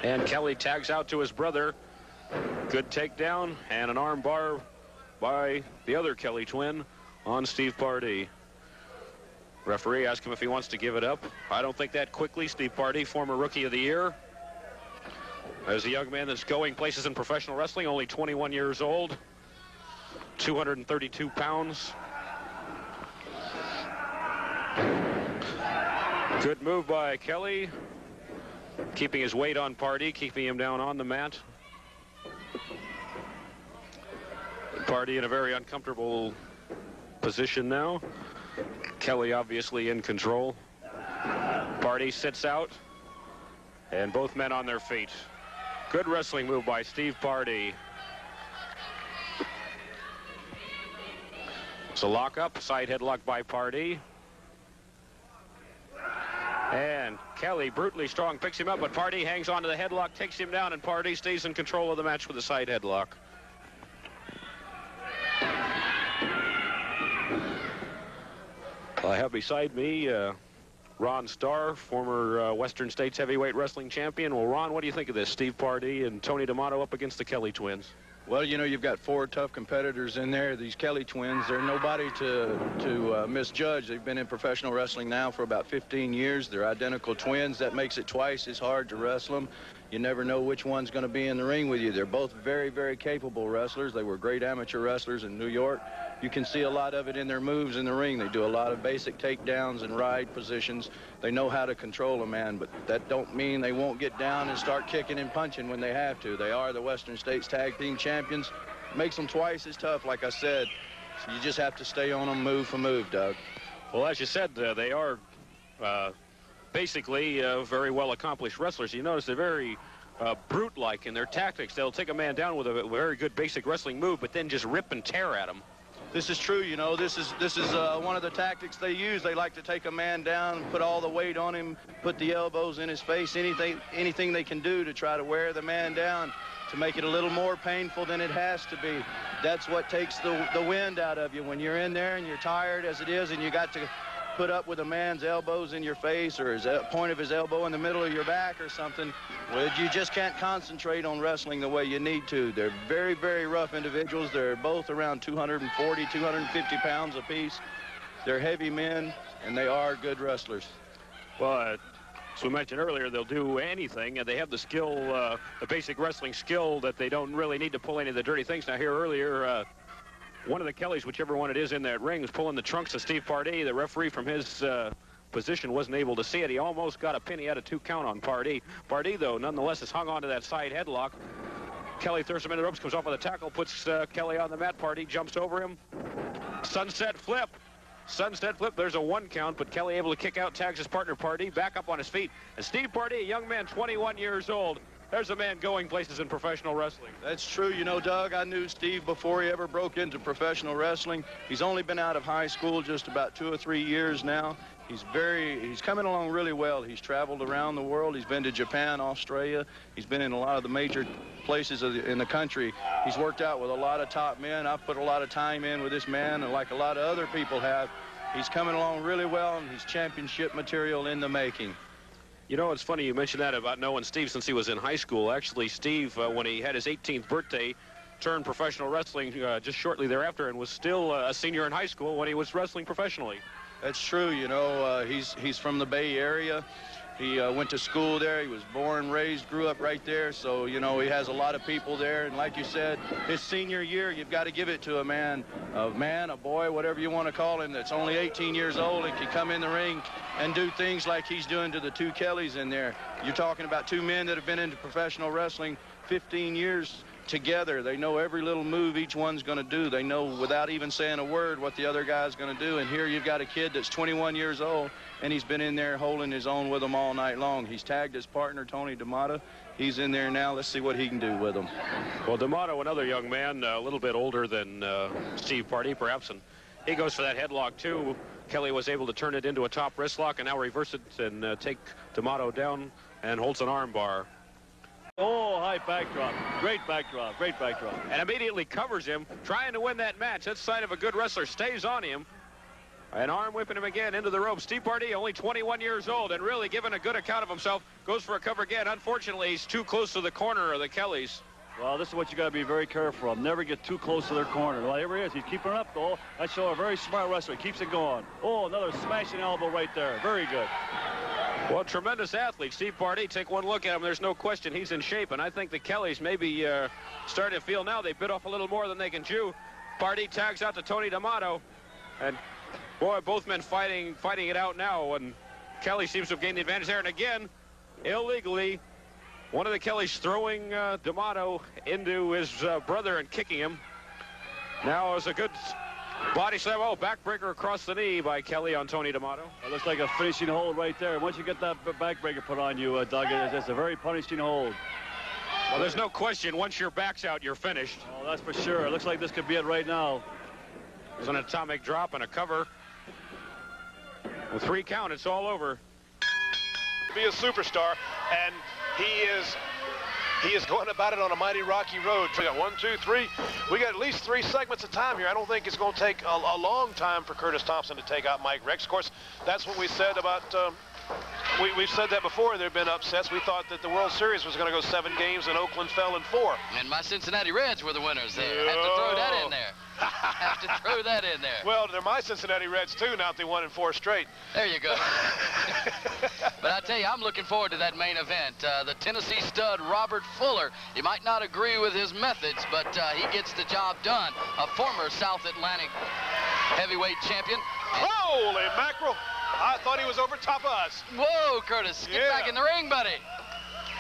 And Kelly tags out to his brother. Good takedown and an arm bar by the other Kelly twin on Steve Pardee. Referee asked him if he wants to give it up. I don't think that quickly. Steve Pardee, former Rookie of the Year. As a young man that's going places in professional wrestling, only 21 years old, 232 pounds. Good move by Kelly, keeping his weight on Pardee, keeping him down on the mat. Pardee in a very uncomfortable position now. Kelly obviously in control. Pardee sits out, and both men on their feet. Good wrestling move by Steve Pardee. It's a lock-up, side headlock by Pardee. And Kelly, brutally strong, picks him up, but Pardee hangs on to the headlock, takes him down, and Pardee stays in control of the match with a side headlock. I have beside me Ron Starr, former Western States heavyweight wrestling champion. Well, Ron, what do you think of this? Steve Pardee and Tony D'Amato up against the Kelly twins. Well, you know, you've got four tough competitors in there. These Kelly twins, they're nobody to misjudge. They've been in professional wrestling now for about 15 years. They're identical twins. That makes it twice as hard to wrestle them. You never know which one's going to be in the ring with you. They're both very, very capable wrestlers. They were great amateur wrestlers in New York. You can see a lot of it in their moves in the ring. They do a lot of basic takedowns and ride positions. They know how to control a man, but that don't mean they won't get down and start kicking and punching when they have to. They are the Western States Tag Team Champions. Makes them twice as tough, like I said. So you just have to stay on them move for move, Doug. Well, as you said, they are basically very well-accomplished wrestlers. You notice they're very brute-like in their tactics. They'll take a man down with a very good basic wrestling move, but then just rip and tear at him. This is true, you know. This is one of the tactics they use. They like to take a man down, put all the weight on him, put the elbows in his face, anything they can do to try to wear the man down, to make it a little more painful than it has to be. That's what takes the wind out of you when you're in there and you're tired as it is, and you got to put up with a man's elbows in your face or his point of his elbow in the middle of your back or something. Well, you just can't concentrate on wrestling the way you need to. They're very, very rough individuals. They're both around 240, 250 pounds apiece. They're heavy men, and they are good wrestlers. Well, as we mentioned earlier, they'll do anything, and they have the skill, the basic wrestling skill that they don't really need to pull any of the dirty things. Now, here earlier, one of the Kellys, whichever one it is in that ring, is pulling the trunks of Steve Pardee. The referee from his position wasn't able to see it. He almost got a pin. He had a 2 count on Pardee. Pardee, though, nonetheless, is hung on to that side headlock. Kelly throws him in the ropes, comes off with a tackle, puts Kelly on the mat. Pardee jumps over him. Sunset flip. Sunset flip. There's a 1 count, but Kelly able to kick out, tags his partner Pardee back up on his feet. And Steve Pardee, a young man, 21 years old. There's a man going places in professional wrestling. That's true. You know, Doug, I knew Steve before he ever broke into professional wrestling. He's only been out of high school just about 2 or 3 years now. He's coming along really well. He's traveled around the world. He's been to Japan, Australia. He's been in a lot of the major places in the country. He's worked out with a lot of top men. I've put a lot of time in with this man, and like a lot of other people have. He's coming along really well, and he's championship material in the making. You know, it's funny you mentioned that about knowing Steve since he was in high school. Actually, Steve, when he had his 18th birthday, turned professional wrestling just shortly thereafter and was still a senior in high school when he was wrestling professionally. That's true. You know, he's from the Bay Area. He went to school there. He was born, raised, grew up right there. So, you know, he has a lot of people there. And like you said, his senior year, you've got to give it to a man, a boy, whatever you want to call him, that's only 18 years old and can come in the ring and do things like he's doing to the 2 Kellys in there. You're talking about 2 men that have been into professional wrestling 15 years together. They know every little move each one's going to do. They know without even saying a word what the other guy's going to do. And here you've got a kid that's 21 years old, and he's been in there holding his own with them all night long. He's tagged his partner, Tony D'Amato. He's in there now. Let's see what he can do with him. Well, D'Amato, another young man, a little bit older than Steve Pardee, perhaps, and he goes for that headlock, too. Kelly was able to turn it into a top wrist lock and now reverse it and take D'Amato down and holds an arm bar. Oh, high backdrop. Great backdrop. Great backdrop. And immediately covers him, trying to win that match. That's the sign of a good wrestler. Stays on him. And arm whipping him again into the ropes. Steve Pardee, only 21 years old, and really giving a good account of himself. Goes for a cover again. Unfortunately, he's too close to the corner of the Kellys. Well, this is what you got to be very careful of. Never get too close to their corner. Whatever he is, he's keeping it up, though. That's a very smart wrestler. He keeps it going. Oh, another smashing elbow right there. Very good. Well, tremendous athlete, Steve Pardee. Take one look at him. There's no question he's in shape, and I think the Kellys maybe starting to feel now they bit off a little more than they can chew. Pardee tags out to Tony D'Amato, and boy, both men fighting it out now, and Kelly seems to have gained the advantage there. And again, illegally, one of the Kellys throwing D'Amato into his brother and kicking him. Now is a good body slam. Oh, backbreaker across the knee by Kelly on Tony D'Amato. It looks like a finishing hold right there. Once you get that backbreaker put on you, Doug, it's a very punishing hold. Well, there's no question. Once your back's out, you're finished. Oh, that's for sure. It looks like this could be it right now. There's an atomic drop and a cover. With 3 count, it's all over. Be a superstar, and he is going about it on a mighty rocky road. We got 1, 2, 3. We got at least 3 segments of time here. I don't think it's going to take a long time for Curtis Thompson to take out Mike Rex. Of course, that's what we said about. We've said that before. There have been upsets. We thought that the World Series was going to go 7 games, and Oakland fell in 4. And my Cincinnati Reds were the winners there. Have to throw that in there. Have to throw that in there. Well, they're my Cincinnati Reds, too, now that they won in 4 straight. There you go. But I tell you, I'm looking forward to that main event. The Tennessee stud, Robert Fuller. You might not agree with his methods, but he gets the job done. A former South Atlantic heavyweight champion. Holy mackerel. I thought he was over top of us. Whoa, Curtis, get back in the ring, buddy.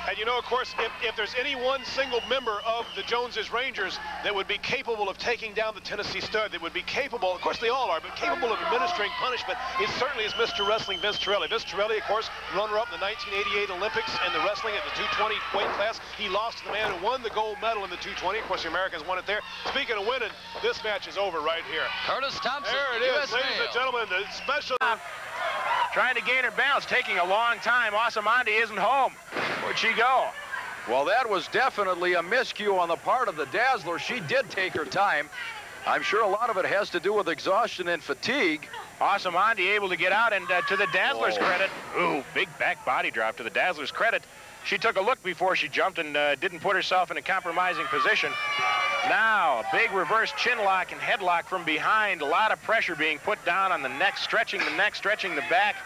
And you know, of course, if there's any one single member of the Joneses Rangers that would be capable of taking down the Tennessee stud, that would be capable, of course they all are, but capable of administering punishment, it certainly is Mr. Wrestling Vince Torelli. Vince Torelli, of course, runner-up in the 1988 Olympics in the wrestling at the 220 weight class. He lost to the man who won the gold medal in the 220. Of course, the Americans won it there. Speaking of winning, this match is over right here. Curtis Thompson, there it is, ladies and gentlemen, the special... Trying to gain her balance, taking a long time. Asamandi isn't home. Where'd she go? Well, that was definitely a miscue on the part of the Dazzler. She did take her time. I'm sure a lot of it has to do with exhaustion and fatigue. Asamandi able to get out, and to the Dazzler's credit, ooh, big back body drop to the Dazzler's credit. She took a look before she jumped and didn't put herself in a compromising position. Now, a big reverse chin lock and headlock from behind. A lot of pressure being put down on the neck, stretching the back.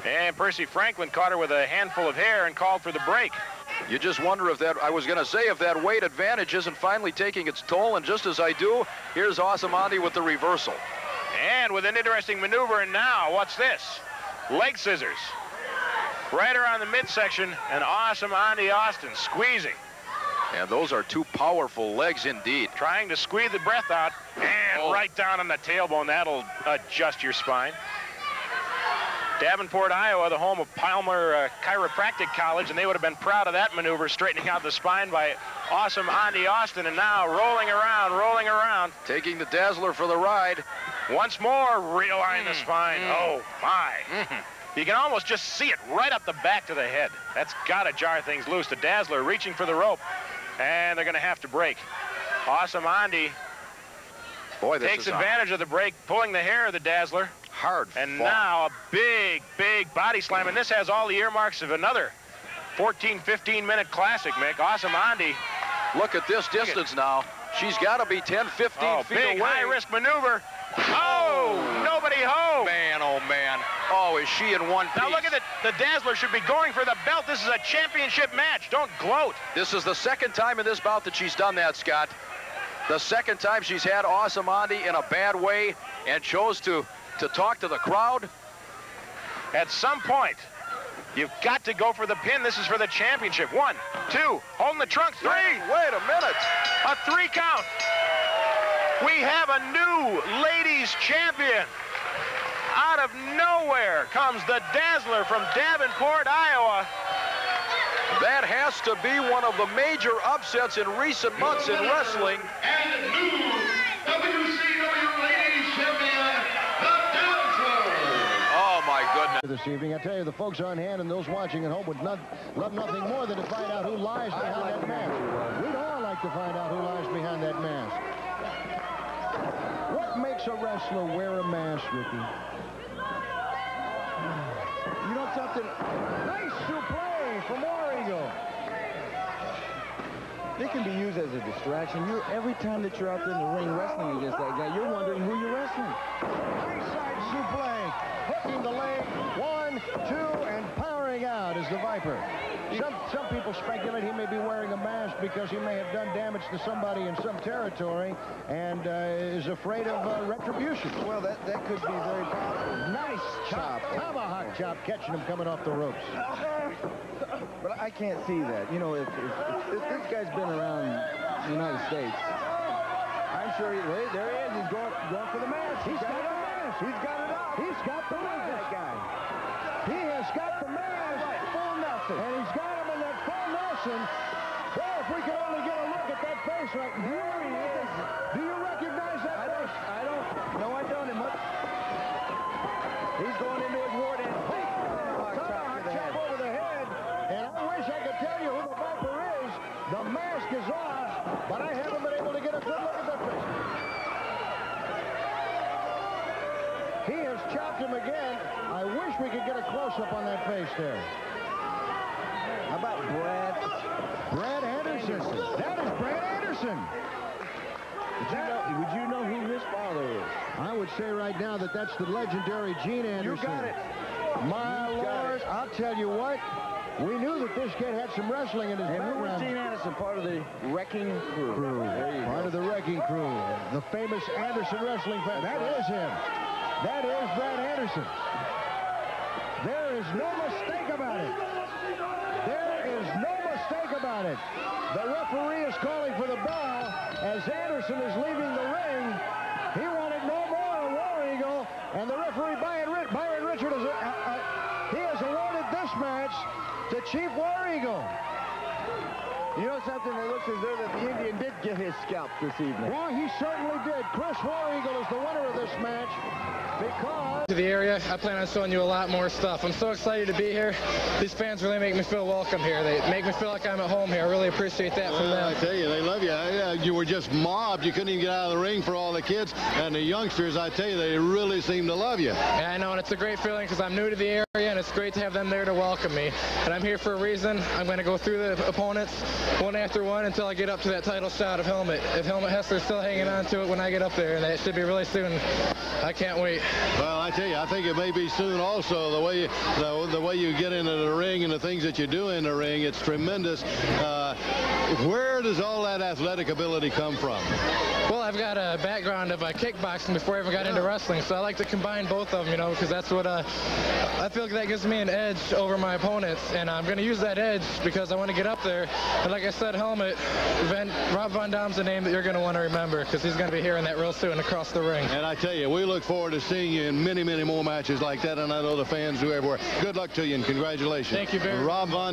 And Percy Franklin caught her with a handful of hair and called for the break. You just wonder if that, I was going to say, if that weight advantage isn't finally taking its toll, and just as I do, here's Asamandi with the reversal. And with an interesting maneuver, and now, what's this? Leg scissors. Right around the midsection, and Asamandi Austin squeezing. And those are 2 powerful legs indeed. Trying to squeeze the breath out, and right down on the tailbone. That'll adjust your spine. Davenport, Iowa, the home of Palmer Chiropractic College, and they would have been proud of that maneuver, straightening out the spine by Asamandi Austin, and now rolling around. Taking the Dazzler for the ride. Once more, realign the spine. Oh, my. You can almost just see it right up the back to the head. That's got to jar things loose. The Dazzler reaching for the rope, and they're going to have to break. Asamandi takes advantage of the break, pulling the hair of the Dazzler. Hard and fought. Now a big body slam, and this has all the earmarks of another 14, 15-minute classic, Mick. Asamandi. Look at this distance now. She's got to be 10, 15 feet big away. high-risk maneuver. Oh, nobody home. Man, oh, man. Oh, is she in one piece? Now look at it. The Dazzler should be going for the belt. This is a championship match. Don't gloat. This is the second time in this bout that she's done that, Scott. The second time she's had Asamandi in a bad way and chose to talk to the crowd. At some point, you've got to go for the pin. This is for the championship. 1, 2, holding the trunk. 3. Wait a minute. A 3 count. We have a new ladies champion. Out of nowhere comes the Dazzler from Davenport, Iowa. That has to be one of the major upsets in recent months in wrestling. And the new WCW ladies champion, the Dazzler. Oh, my goodness. This evening, I tell you, the folks on hand and those watching at home would love nothing more than to find out who lies behind that mask. We'd all like to find out who lies behind that mask. What What makes a wrestler wear a mask, Ricky? You know something? Nice suplex from War Eagle. They can be used as a distraction. Every time that you're out there in the ring wrestling against that guy, you're wondering who you're wrestling. Side suplex, hooking the leg, 1, 2, and powering out is the Viper. Some people speculate he may be wearing a mask because he may have done damage to somebody in some territory and is afraid of retribution. Well, that could be very possible. Nice chop, tomahawk chop, catching him coming off the ropes. But I can't see that. You know, if this guy's been around the United States, I'm sure there he is. He's going for the mask. He's got the mask. He's got it up. He's got the mask. That guy. He has got the mask. Full Nelson. And he's got him in that full Nelson. Well, if we could only get a look at that face right now. Do you recognize that face? I don't. No, I don't. He's going into his ward and chop over the head. And I wish I could tell you who the Viper is. The mask is off, but I haven't been able to get a good look at that face. He has chopped him again. I wish we could get a close-up on that face there. How about Brad Anderson. That is Brad Anderson. Would you know who his father is? I would say right now that that's the legendary Gene Anderson. You got it. My Lord, I'll tell you what. We knew that this kid had some wrestling in his background. Who was Gene Anderson? Part of the Wrecking Crew. Part of the Wrecking Crew. The famous Anderson wrestling fan. That is him. That is Brad Anderson. There is no mistake about it. There is no mistake about it. The referee is calling for the bell as Anderson is leaving the ring. He wanted no more of War Eagle, and the referee Byron Richard he has awarded this match to Chief War Eagle. You know something? It looks as though that the Indian did get his scalp this evening. Well, he certainly did. Chris War Eagle is the winner of this match because... To the area, I plan on showing you a lot more stuff. I'm so excited to be here. These fans really make me feel welcome here. They make me feel like I'm at home here. I really appreciate that from them. I tell you, they love you. You were just mobbed. You couldn't even get out of the ring for all the kids. And the youngsters, I tell you, they really seem to love you. Yeah, I know, and it's a great feeling because I'm new to the area, and it's great to have them there to welcome me. And I'm here for a reason. I'm going to go through the opponents one after one until I get up to that title shot of Helmet. If Helmet Hessler's still hanging on to it when I get up there, and that should be really soon. I can't wait. Well, I tell you, I think it may be soon also. The way you get into the ring and the things that you do in the ring, it's tremendous. Where does all that athletic ability come from? Well, I've got a background of kickboxing before I ever got into wrestling, so I like to combine both of them, you know, because that's what I feel like that gives me an edge over my opponents, and I'm going to use that edge because I want to get up there. And like I said, Helmet, Rob Van Dam's the name that you're going to want to remember because he's going to be hearing that real soon across the ring. And I tell you, we look forward to seeing you in many, many more matches like that, and I know the fans do everywhere. Good luck to you and congratulations. Thank you very much. Rob Van